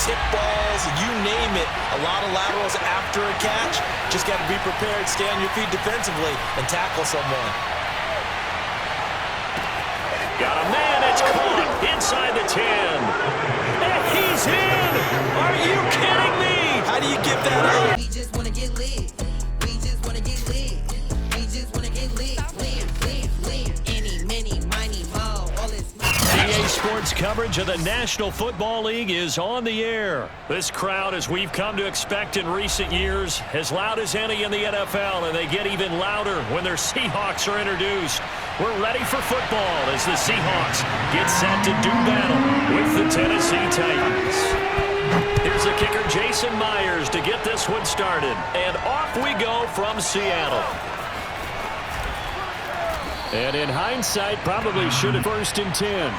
tip balls, you name it. A lot of laterals after a catch. Just got to be prepared, stay on your feet defensively, and tackle someone. Got a man, it's caught inside the 10. And he's in! Are you kidding me? How do you give that up? We just want to get lit. We just want to get lit. We just want to get lit. Lit. Any, many, miny, mo. All this. EA Sports coverage of the National Football League is on the air. This crowd, as we've come to expect in recent years, as loud as any in the NFL, and they get even louder when their Seahawks are introduced. We're ready for football as the Seahawks get set to do battle with the Tennessee Titans. Here's the kicker, Jason Myers, to get this one started. And off we go from Seattle. And in hindsight, probably should have 1st and 10.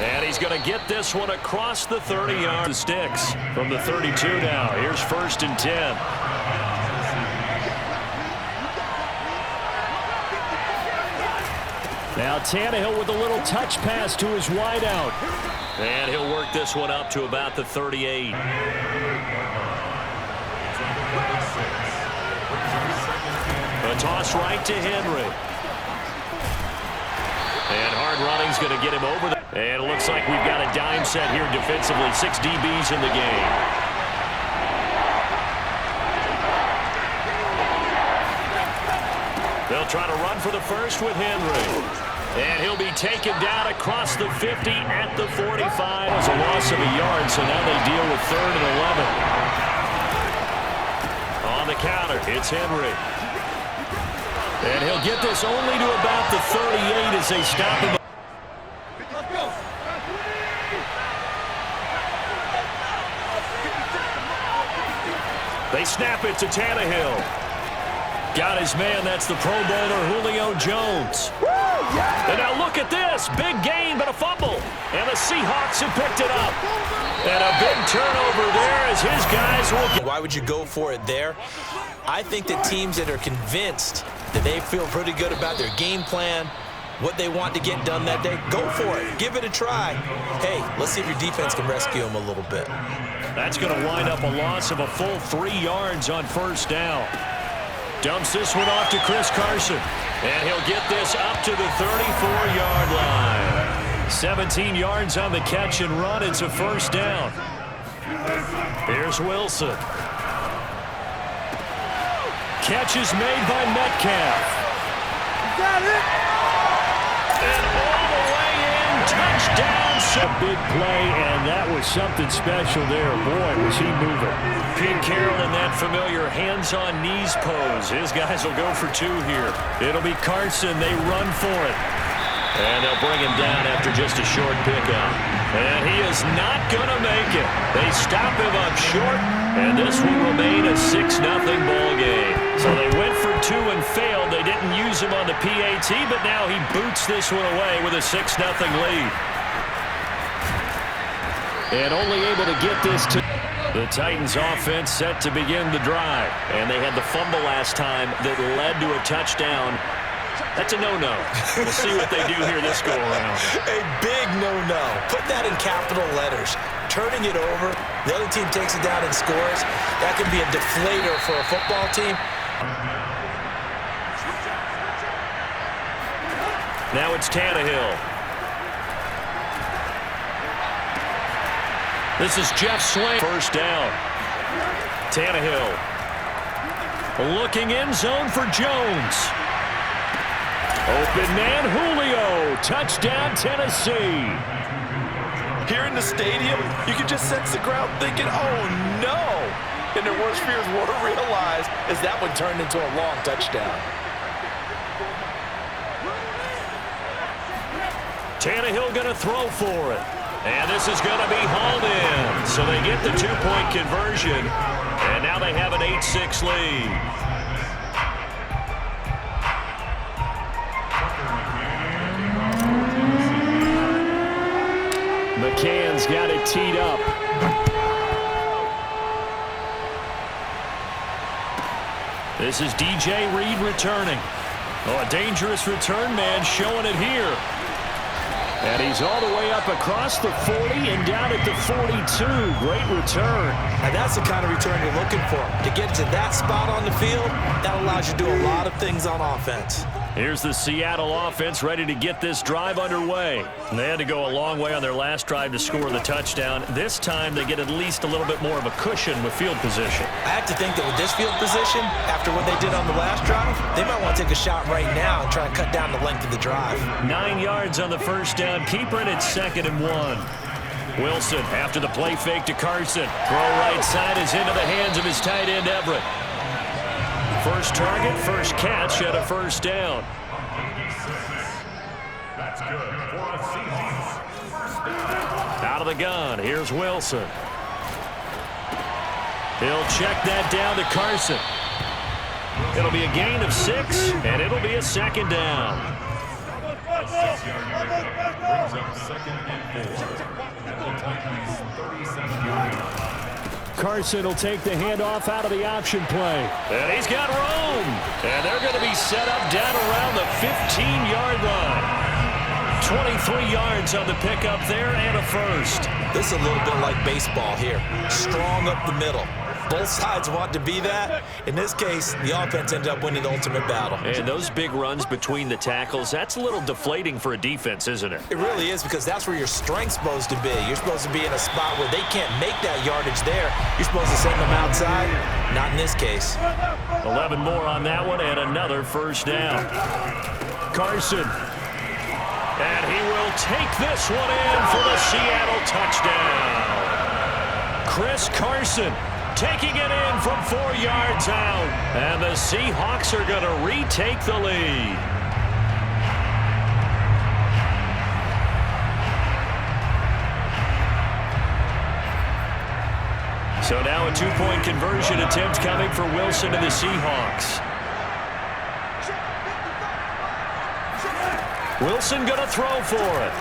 And he's going to get this one across the 30-yard sticks from the 32 now. Here's 1st and 10. Now Tannehill with a little touch pass to his wideout. And he'll work this one up to about the 38. A toss right to Henry. And hard running's going to get him over. And it looks like we've got a dime set here defensively. 6 DBs in the game. They'll try to run for the first with Henry. And he'll be taken down across the 50 at the 45. It was a loss of a yard, so now they deal with 3rd and 11. On the counter, it's Henry. And he'll get this only to about the 38 as they stop him. They snap it to Tannehill. Got his man, that's the Pro Bowler Julio Jones. And now look at this, big gain but a fumble. And the Seahawks have picked it up. And a big turnover there as his guys will get. Why would you go for it there? I think that teams that are convinced that they feel pretty good about their game plan, what they want to get done that day, go for it. Give it a try. Hey, let's see if your defense can rescue them a little bit. That's going to wind up a loss of a full 3 yards on 1st down. Dumps this one off to Chris Carson. And he'll get this up to the 34-yard line. 17 yards on the catch and run. It's a 1st down. Here's Wilson. Catch is made by Metcalf. Got it. And all the way in, touchdown. A big play, and that was something special there. Boy, was he moving. Pete Carroll in that familiar hands-on knees pose. His guys will go for 2 here. It'll be Carson. They run for it. And they'll bring him down after just a short pickup. And he is not going to make it. They stop him up short, and this will remain a 6-0 ball game. So they went for 2 and failed. They didn't use him on the PAT, but now he boots this one away with a 6-0 lead. And only able to get this to the Titans offense set to begin the drive. And they had the fumble last time that led to a touchdown. That's a no-no. We'll see what they do here this go-around. A big no-no. Put that in capital letters. Turning it over, the other team takes it down and scores. That can be a deflator for a football team. Now it's Tannehill. This is Jeff Swain. 1st down. Tannehill. Looking end zone for Jones. Open man, Julio. Touchdown, Tennessee. Here in the stadium, you can just sense the crowd thinking, oh, no. And their worst fears were realized as that one turned into a long touchdown. Tannehill going to throw for it. And this is going to be hauled in. So they get the 2-point conversion. And now they have an 8-6 lead. McCann's got it teed up. This is DJ Reed returning. Oh, a dangerous return man showing it here. And he's all the way up across the 40 and down at the 42. Great return. And that's the kind of return you're looking for. To get to that spot on the field, that allows you to do a lot of things on offense. Here's the Seattle offense ready to get this drive underway. And they had to go a long way on their last drive to score the touchdown. This time they get at least a little bit more of a cushion with field position. I have to think that with this field position, after what they did on the last drive, they might want to take a shot right now and try and cut down the length of the drive. 9 yards on the first down. Keeper, and it's 2nd and 1. Wilson after the play fake to Carson. Throw right side is into the hands of his tight end, Everett. First target, first catch at a first down. That's good for a season. Out of the gun, here's Wilson. He'll check that down to Carson. It'll be a gain of 6, and it'll be a 2nd down. 6-yard brings up 2nd and 4. At the Titans' 37-yard line. Carson will take the handoff out of the option play. And he's got room. And they're going to be set up down around the 15-yard line. 23 yards on the pickup there and a first. This is a little bit like baseball here. Strong up the middle. Both sides want to be that. In this case, the offense ended up winning the ultimate battle. And those big runs between the tackles, that's a little deflating for a defense, isn't it? It really is, because that's where your strength's supposed to be. You're supposed to be in a spot where they can't make that yardage there. You're supposed to send them outside. Not in this case. 11 more on that one and another first down. Carson. And he will take this one in for the Seattle touchdown. Chris Carson taking it in from 4 yards out. And the Seahawks are going to retake the lead. So now a 2-point conversion attempt coming for Wilson and the Seahawks. Wilson going to throw for it.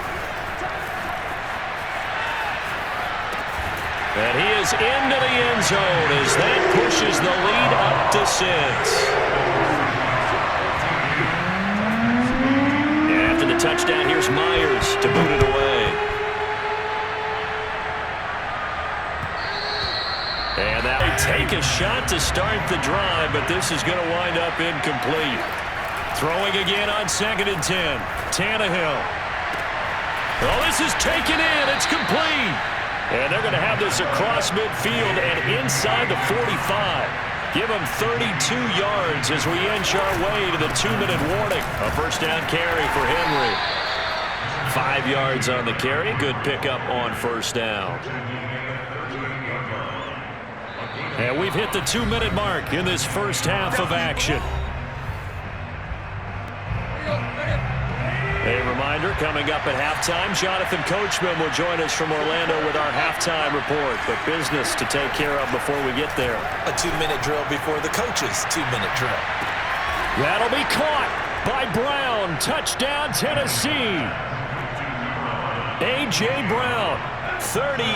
And he is into the end zone as that pushes the lead up to 6. And after the touchdown, here's Myers to boot it away. And that they take a shot to start the drive, but this is going to wind up incomplete. Throwing again on 2nd and 10. Tannehill. Oh, this is taken in. It's complete. And they're going to have this across midfield and inside the 45. Give them 32 yards as we inch our way to the 2-minute warning. A first down carry for Henry. 5 yards on the carry. Good pickup on first down. And we've hit the 2-minute mark in this first half of action. A reminder, coming up at halftime, Jonathan Coachman will join us from Orlando with our halftime report. But business to take care of before we get there. A 2-minute drill before the coach's 2-minute drill. That'll be caught by Brown. Touchdown, Tennessee. A.J. Brown, 38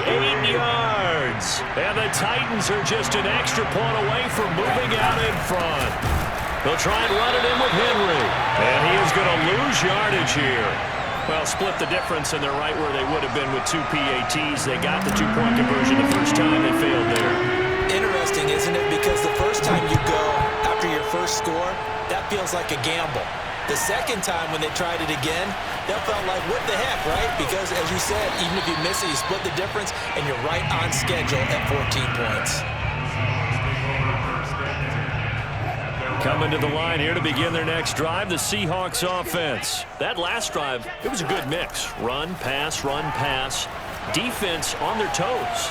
yards. And the Titans are just an extra point away from moving out in front. They'll try and run it in with Henry. And he is going to lose yardage here. Well, split the difference, and they're right where they would have been with 2 PATs. They got the 2-point conversion the first time. They failed there. Interesting, isn't it? Because the first time you go after your first score, that feels like a gamble. The second time when they tried it again, that felt like, what the heck, right? Because, as you said, even if you miss it, you split the difference, and you're right on schedule at 14 points. Coming to the line here to begin their next drive, the Seahawks offense. That last drive, it was a good mix. Run, pass, defense on their toes.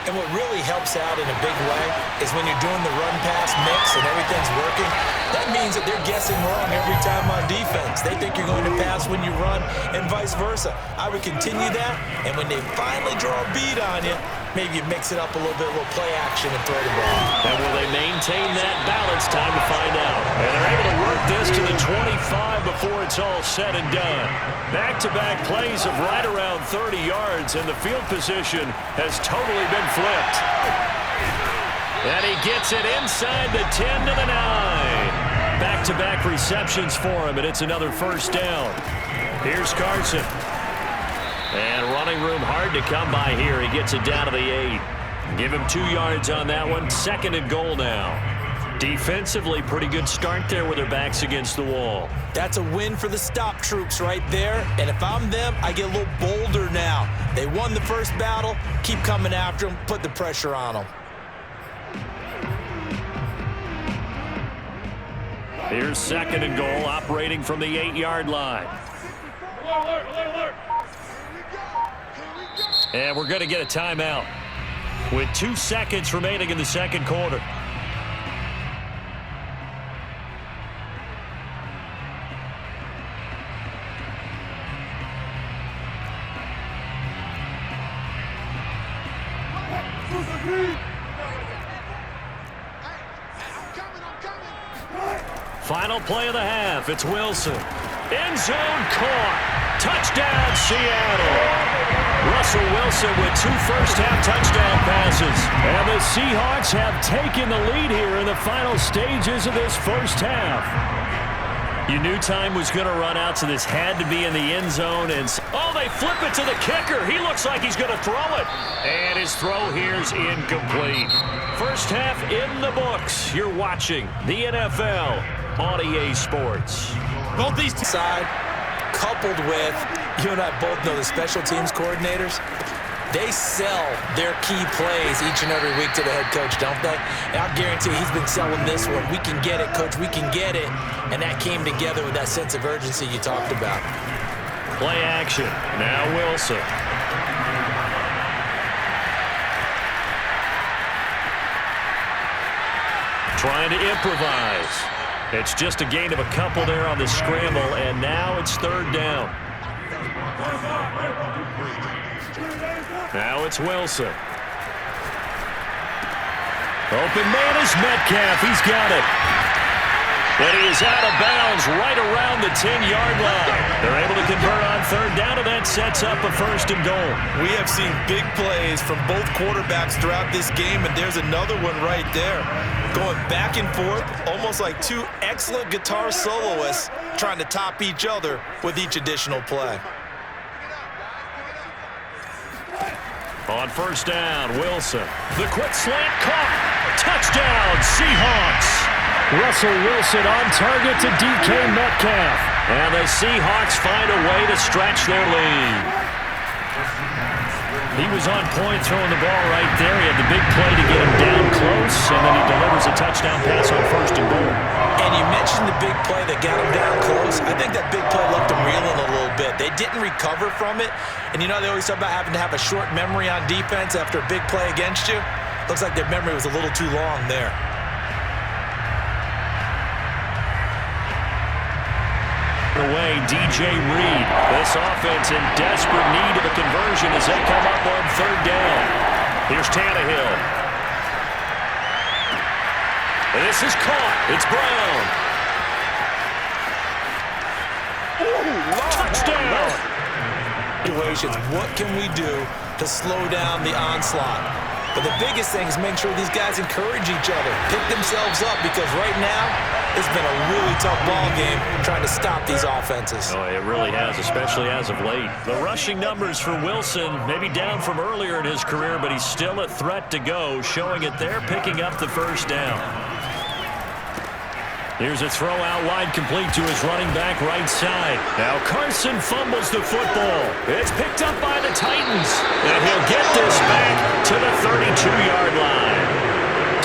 And what really helps out in a big way is when you're doing the run-pass mix and everything's working, that means that they're guessing wrong every time on defense. They think you're going to pass when you run and vice versa. I would continue that, and when they finally draw a beat on you, maybe you mix it up a little bit, a little play action and throw the ball. And will they maintain that balance? Time to find out. And they're able to work this to the 25 before it's all said and done. Back-to-back plays of right around 30 yards, and the field position has totally been flipped. And he gets it inside the 10 to the 9. back-to-back receptions for him, and it's another first down. Here's Carson. And running room hard to come by here. He gets it down to the 8. Give him 2 yards on that one. 2nd and goal now. Defensively, pretty good start there with their backs against the wall. That's a win for the stop troops right there. And if I'm them, I get a little bolder now. They won the first battle. Keep coming after them. Put the pressure on them. Here's 2nd and goal, operating from the 8-yard line. And we're going to get a timeout with 2 seconds remaining in the second quarter. Final play of the half. It's Wilson. End zone caught. Touchdown, Seattle. Russell Wilson with 2 first-half touchdown passes. And the Seahawks have taken the lead here in the final stages of this first half. You knew time was going to run out, so this had to be in the end zone. And oh, they flip it to the kicker. He looks like he's going to throw it. And his throw here's incomplete. First half in the books. You're watching the NFL on EA Sports. Both these side, coupled with, you and I both know the special teams coordinators, they sell their key plays each and every week to the head coach, don't they? And I guarantee he's been selling this one. We can get it, coach, we can get it. And that came together with that sense of urgency you talked about. Play action. Now Wilson. Trying to improvise. It's just a gain of a couple there on the scramble, and now it's 3rd down. Now it's Wilson. Open man is Metcalf. He's got it. But he is out of bounds right around the 10-yard line. They're able to convert on 3rd down, and that sets up a 1st and goal. We have seen big plays from both quarterbacks throughout this game, and there's another one right there. Going back and forth, almost like 2 excellent guitar soloists trying to top each other with each additional play. On 1st down, Wilson. The quick slant caught. Touchdown, Seahawks. Russell Wilson on target to DK Metcalf. And the Seahawks find a way to stretch their lead. He was on point throwing the ball right there. He had the big play to get him down close, and then he delivers a touchdown pass on 1st and goal. And you mentioned the big play that got him down close. I think that big play left him reeling a little bit. They didn't recover from it. And you know they always talk about having to have a short memory on defense after a big play against you. Looks like their memory was a little too long there. Away, DJ Reed. This offense in desperate need of a conversion as they come up on 3rd down. Here's Tannehill. And this is caught. It's Brown. Touchdown. Situations. What can we do to slow down the onslaught? But the biggest thing is make sure these guys encourage each other, pick themselves up, because right now it's been a really tough ball game trying to stop these offenses. Oh, it really has, especially as of late. The rushing numbers for Wilson, maybe down from earlier in his career, but he's still a threat to go, showing it there, picking up the 1st down. Here's a throw out wide, complete to his running back right side. Now Carson fumbles the football. It's picked up by the Titans. And he'll get this back to the 32-yard line.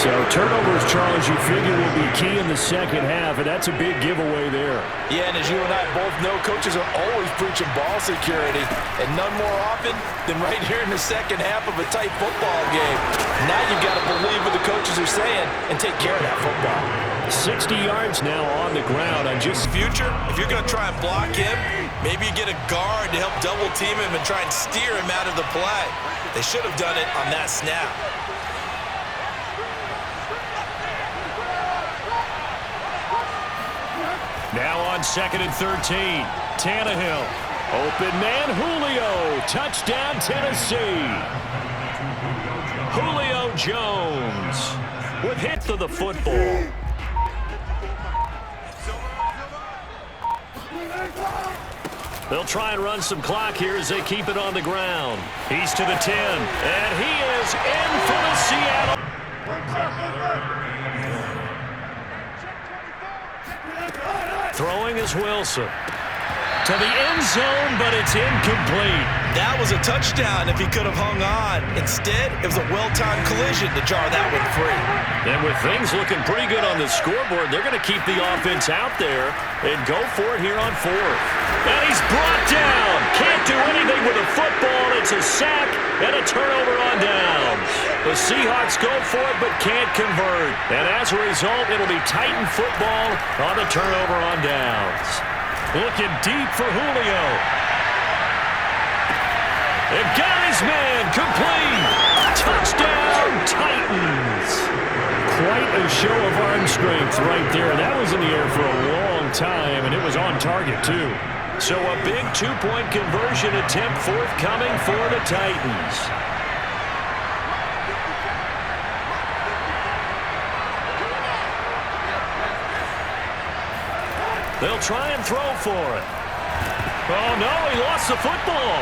So turnovers, Charles, you figure will be key in the second half, and that's a big giveaway there. Yeah, and as you and I both know, coaches are always preaching ball security, and none more often than right here in the second half of a tight football game. Now you've got to believe what the coaches are saying and take care of that football. 60 yards now on the ground. Future, if you're going to try and block him, maybe you get a guard to help double team him and try and steer him out of the play. They should have done it on that snap. Now on 2nd and 13, Tannehill. Open man, Julio. Touchdown, Tennessee. Julio Jones with hit to the football. They'll try and run some clock here as they keep it on the ground. He's to the 10, and he is in for the Seattle. Throwing is Wilson. To the end zone, but it's incomplete. That was a touchdown if he could have hung on. Instead, it was a well-timed collision to jar that one free. And with things looking pretty good on the scoreboard, they're going to keep the offense out there and go for it here on 4th. And he's brought down. Can't do anything with a football. It's a sack and a turnover on downs. The Seahawks go for it but can't convert. And as a result, it'll be Titan football on the turnover on downs. Looking deep for Julio. And got his man complete. Touchdown, Titans. Quite a show of arm strength right there. That was in the air for a long time, and it was on target, too. So a big two-point conversion attempt forthcoming for the Titans. They'll try and throw for it. Oh, no, he lost the football.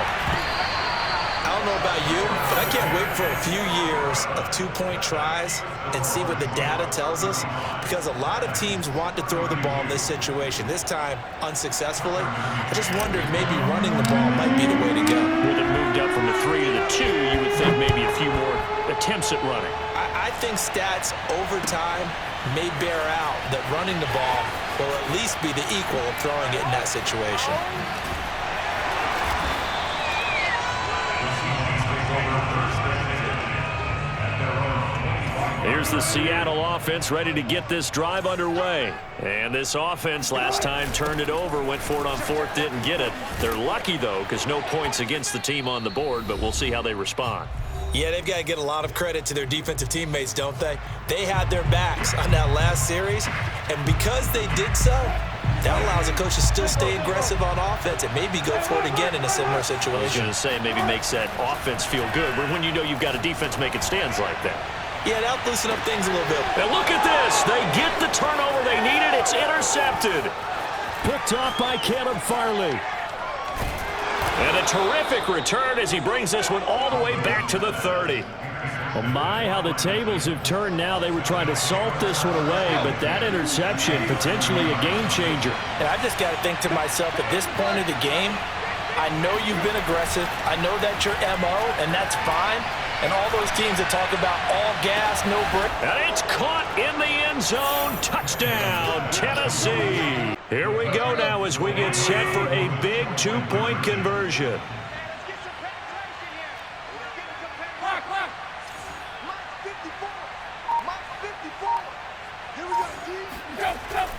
I don't know about you, but I can't wait for a few years of two-point tries and see what the data tells us, because a lot of teams want to throw the ball in this situation. This time, unsuccessfully. I just wondered maybe running the ball might be the way to go. With it moved up from the 3 to the 2, you would think maybe a few more attempts at running. I think stats over time may bear out that running the ball will at least be the equal of throwing it in that situation. Here's the Seattle offense ready to get this drive underway. And this offense last time turned it over, went for it on 4th, didn't get it. They're lucky, though, because no points against the team on the board, but we'll see how they respond. Yeah, they've got to get a lot of credit to their defensive teammates, don't they? They had their backs on that last series, and because they did so, that allows the coach to still stay aggressive on offense and maybe go for it again in a similar situation. I was going to say, it maybe makes that offense feel good, but when you know you've got a defense making stands like that. Yeah, that'll loosen up things a little bit. And look at this. They get the turnover they needed. It's intercepted. Picked off by Caleb Farley. And a terrific return as he brings this one all the way back to the 30. Oh my, how the tables have turned now. They were trying to salt this one away, but that interception, potentially a game changer. And I just got to think to myself, at this point of the game, I know you've been aggressive. I know that's your MO, and that's fine. And all those teams that talk about all gas, no break. And it's caught in the end zone. Touchdown, Tennessee. Here we go now as we get set for a big two-point conversion.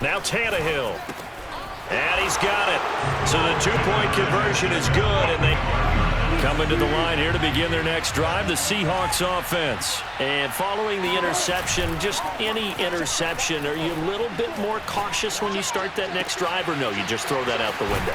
Now Tannehill. And he's got it. So the two-point conversion is good, and they coming to the line here to begin their next drive, the Seahawks offense. And following the interception, just any interception, are you a little bit more cautious when you start that next drive, or no, you just throw that out the window?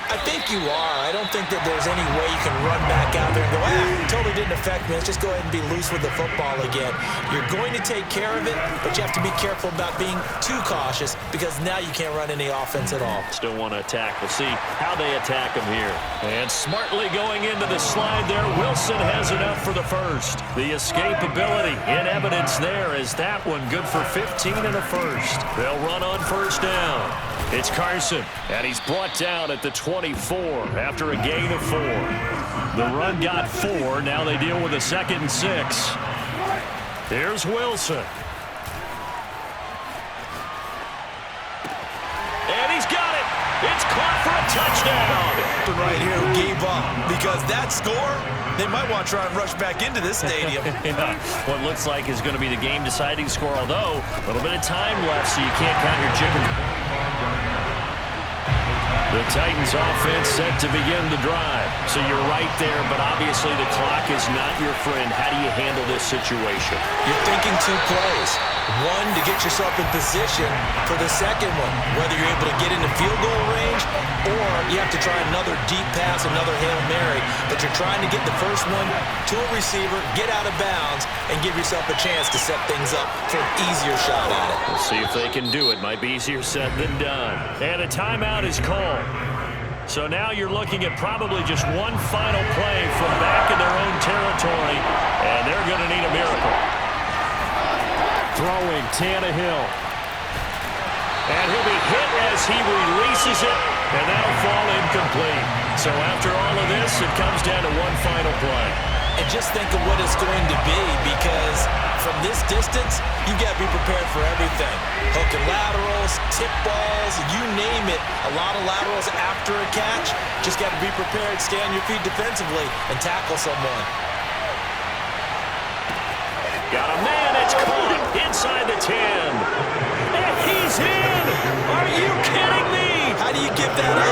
I think you are. I don't think that there's any way you can run back out there and go, it totally didn't affect me. Let's just go ahead and be loose with the football again. You're going to take care of it, but you have to be careful about being too cautious because now you can't run any offense at all. Still want to attack. We'll see how they attack him here. And smartly going into the slide there, Wilson has enough for the first. The escapability in evidence there is that one good for 15 and a first. They'll run on first down. It's Carson, and he's brought down at the 24 after a gain of 4. The run got 4. Now they deal with a 2nd and 6. Here's Wilson. And he's got it. It's caught for a touchdown. Right here who gave up because that score, they might want to try and rush back into this stadium. What looks like is going to be the game-deciding score, although a little bit of time left, so you can't count your chickens. The Titans offense set to begin the drive. So you're right there, but obviously the clock is not your friend. How do you handle this situation? You're thinking 2 plays. One, to get yourself in position for the second one, whether you're able to get into field goal range or you have to try another deep pass, another Hail Mary, but you're trying to get the first one to a receiver, get out of bounds, and give yourself a chance to set things up for an easier shot at it. We'll see if they can do it. Might be easier said than done. And a timeout is called. So now you're looking at probably just one final play from back in their own territory, and they're going to need a miracle. Throwing Tannehill. And he'll be hit as he releases it, and that'll fall incomplete. So after all of this, it comes down to one final play. And just think of what it's going to be, because from this distance, you've got to be prepared for everything. Hook and laterals, tip balls, you name it. A lot of laterals after a catch. Just got to be prepared, stay on your feet defensively, and tackle someone. Got a man, it's caught inside the 10. And he's in! Are you kidding me? How do you give that up?